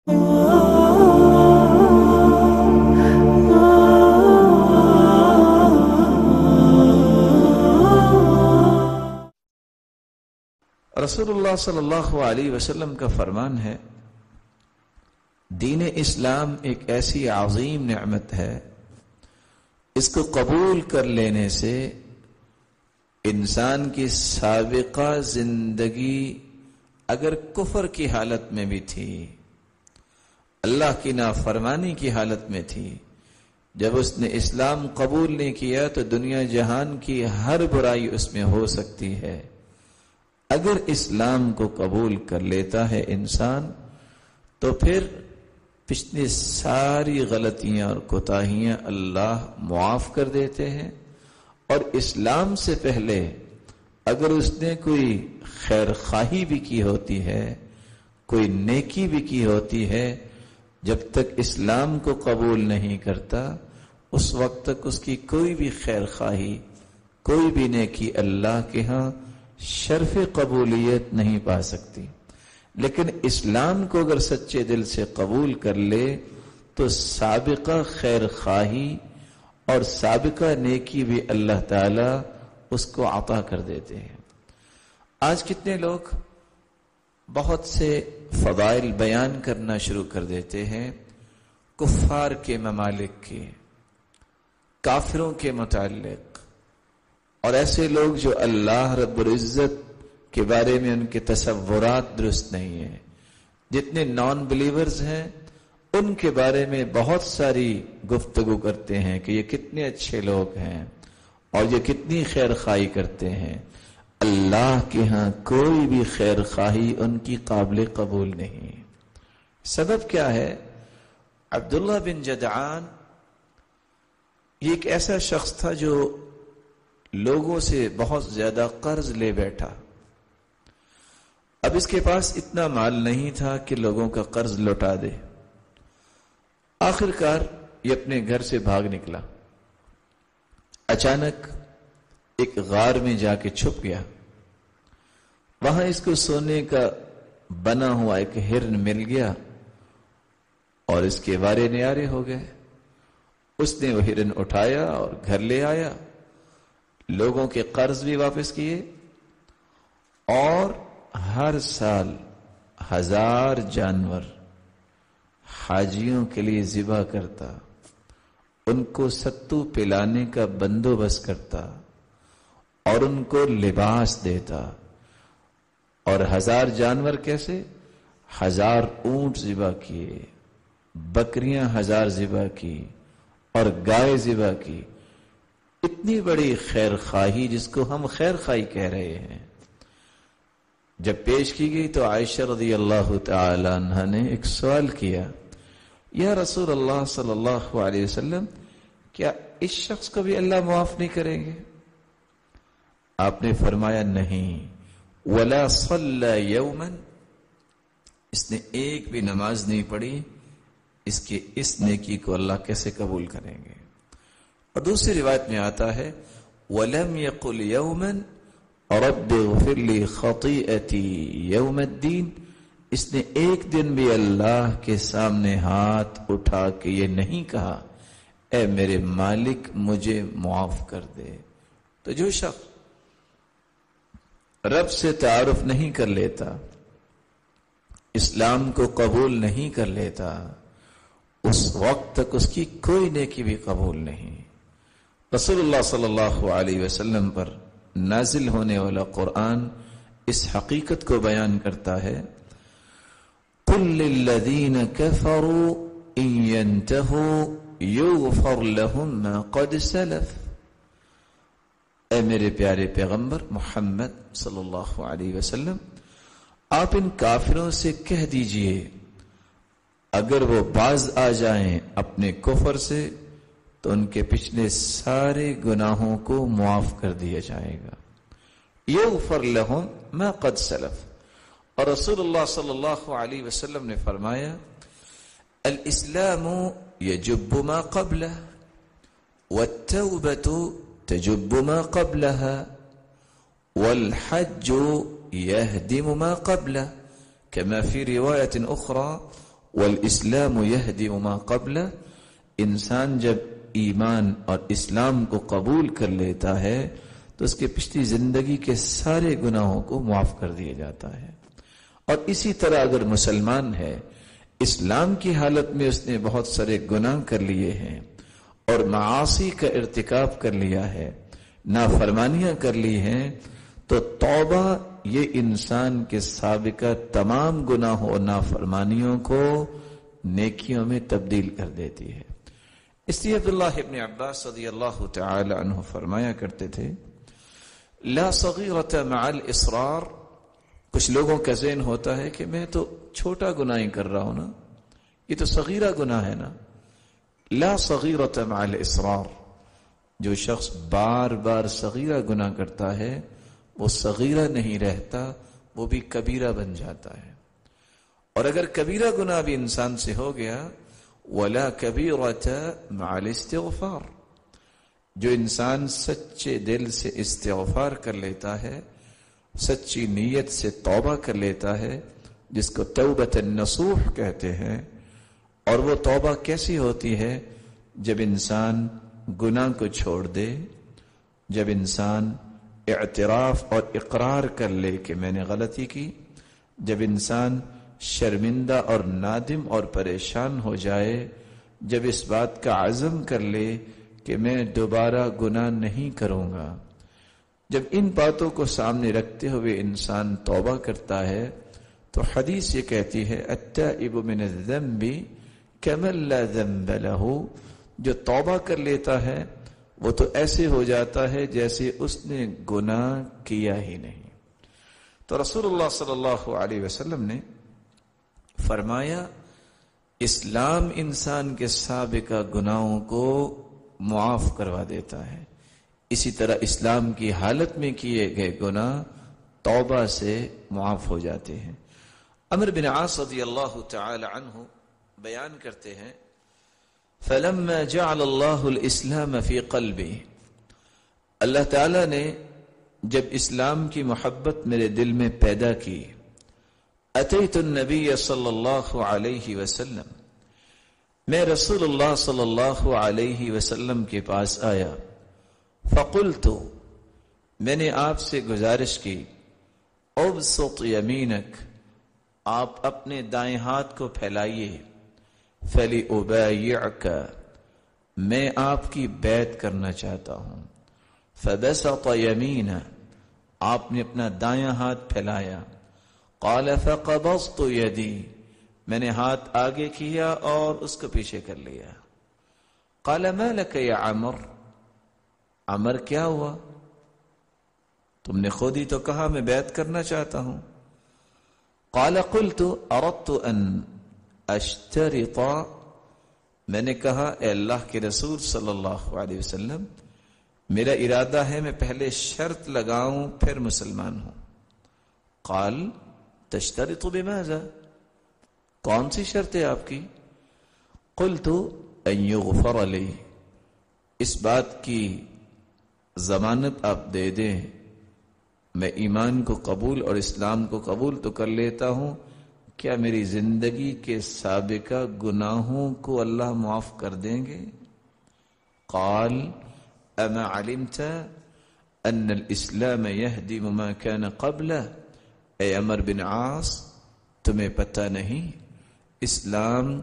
رسول اللہ صلی اللہ علیہ وسلم کا فرمان ہے، دین اسلام ایک ایسی عظیم نعمت ہے، اس کو قبول کر لینے سے انسان کی سابقہ زندگی اگر کفر کی حالت میں بھی تھی، اللہ کی نافرمانی کی حالت میں تھی، جب اس نے اسلام قبول نہیں کیا تو دنیا جہان کی ہر برائی اس میں ہو سکتی ہے۔ اگر اسلام کو قبول کر لیتا ہے انسان تو پھر پچھلی ساری غلطیاں اور کوتاہیاں اللہ معاف کر دیتے ہیں، اور اسلام سے پہلے اگر اس نے کوئی خیر خواہی بھی کی ہوتی ہے، کوئی نیکی بھی کی ہوتی ہے، جب تک اسلام کو قبول نہیں کرتا اس وقت تک اس کی کوئی بھی خیر خواہی، کوئی بھی نیکی اللہ کے ہاں شرف قبولیت نہیں پا سکتی۔ لیکن اسلام کو اگر سچے دل سے قبول کر لے تو سابقہ خیر خواہی اور سابقہ نیکی بھی اللہ تعالی اس کو عطا کر دیتے ہیں۔ آج کتنے لوگ بہت سے فضائل بیان کرنا شروع کر دیتے ہیں کفار کے ممالک کے، کافروں کے متعلق، اور ایسے لوگ جو اللہ رب العزت کے بارے میں ان کے تصورات درست نہیں ہیں، جتنے نان بلیورز ہیں ان کے بارے میں بہت ساری گفتگو کرتے ہیں کہ یہ کتنے اچھے لوگ ہیں اور یہ کتنی خیر خواہی کرتے ہیں۔ اللہ کے ہاں کوئی بھی خیر خواہی ان کی قابل قبول نہیں۔ سبب کیا ہے؟ عبداللہ بن جدعان یہ ایک ایسا شخص تھا جو لوگوں سے بہت زیادہ قرض لے بیٹھا۔ اب اس کے پاس اتنا مال نہیں تھا کہ لوگوں کا قرض لوٹا دے۔ آخر کار یہ اپنے گھر سے بھاگ نکلا، اچانک ایک غار میں جا کے چھپ گیا۔ وہاں اس کو سونے کا بنا ہوا ایک ہرن مل گیا اور اس کے وارے نیارے ہو گئے۔ اس نے وہ ہرن اٹھایا اور گھر لے آیا، لوگوں کے قرض بھی واپس کیے، اور ہر سال 1000 جانور حاجیوں کے لیے ذبح کرتا، ان کو ستو پلانے کا بندوبست کرتا اور ان کو لباس دیتا۔ اور 1000 جانور کیسے؟ 1000 اونٹ ذبح کیے، بکریاں 1000 ذبح کی اور گائے ذبح کی۔ اتنی بڑی خیر خواہی جس کو ہم خیر خواہی کہہ رہے ہیں، جب پیش کی گئی تو عائشہ رضی اللہ تعالی عنہ نے ایک سوال کیا، یا رسول اللہ صلی اللہ علیہ وسلم، کیا اس شخص کو بھی اللہ معاف نہیں کریں گے؟ آپ نے فرمایا نہیں، ولا صلی یوما، اس نے ایک بھی نماز نہیں پڑھی، اس کی اس نیکی کو اللہ کیسے قبول کریں گے؟ اور دوسری روایت میں آتا ہے وَلَمْ يَقُلْ يَوْمًا رَبِّ اغْفِرْ لِي خَطِيئَتِي يَوْمَ الدِّينِ، اس نے ایک دن بھی اللہ کے سامنے ہاتھ اٹھا کے یہ نہیں کہا اے میرے مالک مجھے معاف کر دے۔ تو جو شخص رب سے تعارف نہیں کر لیتا، اسلام کو قبول نہیں کر لیتا، اس وقت تک اس کی کوئی نیکی بھی قبول نہیں۔ رسول اللہ صلی اللہ علیہ وسلم پر نازل ہونے والا قرآن اس حقیقت کو بیان کرتا ہے، قُلْ لِلَّذِينَ كَفَرُوا إِن يَنْتَهُوا يُغْفَرْ لَهُم مَّا قَدْ سَلَفَ، اے میرے پیارے پیغمبر محمد صلی اللہ علیہ وسلم، آپ ان کافروں سے کہہ دیجئے اگر وہ باز آ جائیں اپنے کفر سے تو ان کے پچھلے سارے گناہوں کو معاف کر دیا جائے گا۔ یغفر لہم ما قد سلف، اور رسول اللہ صلی اللہ علیہ وسلم نے فرمایا الاسلام یجب ما قبلہ والتوبۃ تجب ما قبلها والحج يهدم ما قبله، كما في رواية أخرى والاسلام یہدم ما قبلہ، انسان جب ایمان اور اسلام کو قبول کر لیتا ہے تو اس کے پچھلی زندگی کے سارے گناہوں کو معاف کر دیا جاتا ہے. اور اسی طرح اگر مسلمان ہے، اسلام کی حالت میں اس نے بہت سارے گناہ کر لیے ہیں اور معاصی کا ارتکاب کر لیا ہے، نافرمانیاں کر لی ہیں، تو توبہ یہ انسان کے سابقہ تمام گناہوں اور نافرمانیوں کو نیکیوں میں تبدیل کر دیتی ہے. اس لیے عبداللہ ابن عباس رضی اللہ تعالی عنہ فرمایا کرتے تھے، لا صغیرۃ مع الاصرار. کچھ لوگوں کا ذہن ہوتا ہے کہ میں تو چھوٹا گناہ ہی کر رہا ہوں نا، یہ تو صغیرہ گناہ ہے نا. لا صغیرۃ مع الاصرار، جو شخص بار بار صغیرہ گناہ کرتا ہے وہ صغیرہ نہیں رہتا، وہ بھی کبیرہ بن جاتا ہے. اور اگر کبیرہ گناہ بھی انسان سے ہو گیا، ولا کبیرۃ مع الاستغفار، جو انسان سچے دل سے استغفار کر لیتا ہے، سچی نیت سے توبہ کر لیتا ہے، جس کو توبۃ النصوح کہتے ہیں. اور وہ توبہ کیسی ہوتی ہے؟ جب انسان گناہ کو چھوڑ دے، جب انسان اعتراف اور اقرار کر لے کہ میں نے غلطی کی، جب انسان شرمندہ اور نادم اور پریشان ہو جائے، جب اس بات کا عزم کر لے کہ میں دوبارہ گناہ نہیں کروں گا، جب ان باتوں کو سامنے رکھتے ہوئے انسان توبہ کرتا ہے، تو حدیث یہ کہتی ہے التائب من الذنب کمن لا ذنب له، جو توبہ کر لیتا ہے وہ تو ایسے ہو جاتا ہے جیسے اس نے گناہ کیا ہی نہیں. تو رسول اللہ صلی اللہ علیہ وسلم نے فرمایا اسلام انسان کے سابقہ گناہوں کو معاف کروا دیتا ہے، اسی طرح اسلام کی حالت میں کیے گئے گناہ توبہ سے معاف ہو جاتے ہیں. عمرو بن عاص رضی اللہ تعالی عنہ بیان کرتے ہیں، فلما جعل اللہ الاسلام فی قلبی، اللہ تعالی نے جب اسلام کی محبت میرے دل میں پیدا کی، اتیت النبی صلی اللہ علیہ وسلم، میں رسول اللہ صلی اللہ علیہ وسلم کے پاس آیا، فقلت، میں نے آپ سے گزارش کی، ابسط یمینک، آپ اپنے دائیں ہاتھ کو پھیلائیے، فَلِأُبَايِعْكَ، میں آپ کی بیعت کرنا چاہتا ہوں. فَبَسَطَ يَمِينَ، آپ نے اپنا دایاں ہاتھ پھیلایا. قَالَ فَقَبَضْتُ يَدِي، میں نے ہاتھ آگے کیا اور اس کو پیچھے کر لیا. قَالَ مَا لَكَ يَا عَمْرُ، عمر کیا ہوا؟ تم نے خود ہی تو کہا میں بیعت کرنا چاہتا ہوں. قَالَ قُلْتُ أَرَدْتُ أَنْ اشترط، میں نے کہا اے اللہ کے رسول صلی اللہ علیہ وسلم، میرا ارادہ ہے میں پہلے شرط لگاؤں پھر مسلمان ہوں. قال تشترط بماذا، کون سی شرط ہے آپ کی؟ قلت ان یغفر لی، اس بات کی ضمانت آپ دے دیں میں ایمان کو قبول اور اسلام کو قبول تو کر لیتا ہوں، کیا میری زندگی کے سابقہ گناہوں کو اللہ معاف کر دیں گے؟ قال اما علمت ان الاسلام يهدم ما كان قبله، اے عمر بن عاص تمہیں پتہ نہیں اسلام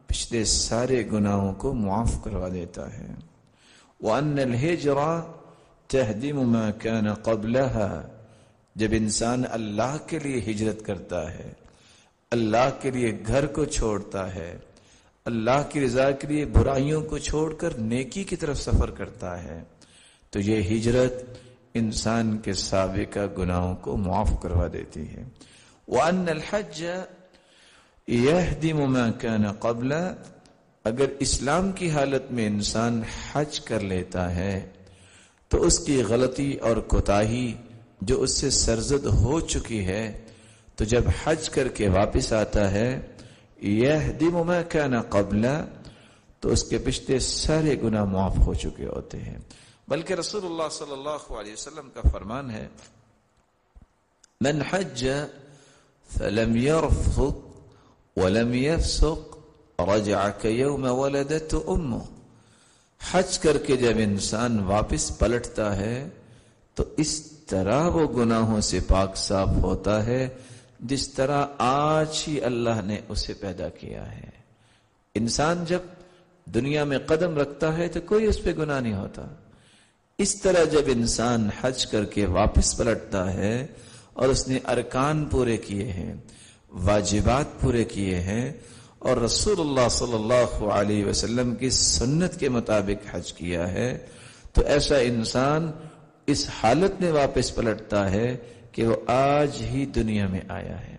پچھلے سارے گناہوں کو معاف کروا دیتا ہے. وان الهجرة تهدم ما كان قبلها، جب انسان اللہ کے لیے ہجرت کرتا ہے، اللہ کے لیے گھر کو چھوڑتا ہے، اللہ کی رضا کے لیے برائیوں کو چھوڑ کر نیکی کی طرف سفر کرتا ہے، تو یہ ہجرت انسان کے سابقہ گناہوں کو معاف کروا دیتی ہے. وَأَنَّ الْحَجَّ يَهْدِمُ مَا كَانَ قَبْلَ، اگر اسلام کی حالت میں انسان حج کر لیتا ہے تو اس کی غلطی اور کوتاہی جو اس سے سرزد ہو چکی ہے، تو جب حج کر کے واپس آتا ہے یہدم ما کان قبل، تو اس کے پچھلے سارے گناہ معاف ہو چکے ہوتے ہیں. بلکہ رسول اللہ صلی اللہ علیہ وسلم کا فرمان ہے من حج فلم يرفث وَلَمْ يَفْسُقْ رَجَعَ كَيَوْمَ وَلَدَتْهُ أُمُّهُ. حج کر کے جب انسان واپس پلٹتا ہے تو اس طرح وہ گناہوں سے پاک صاف ہوتا ہے جس طرح آج ہی اللہ نے اسے پیدا کیا ہے. انسان جب دنیا میں قدم رکھتا ہے تو کوئی اس پہ گناہ نہیں ہوتا. اس طرح جب انسان حج کر کے واپس پلٹتا ہے اور اس نے ارکان پورے کیے ہیں، واجبات پورے کیے ہیں اور رسول اللہ صلی اللہ علیہ وسلم کی سنت کے مطابق حج کیا ہے، تو ایسا انسان اس حالت میں واپس پلٹتا ہے کہ وہ آج ہی دنیا میں آیا ہے.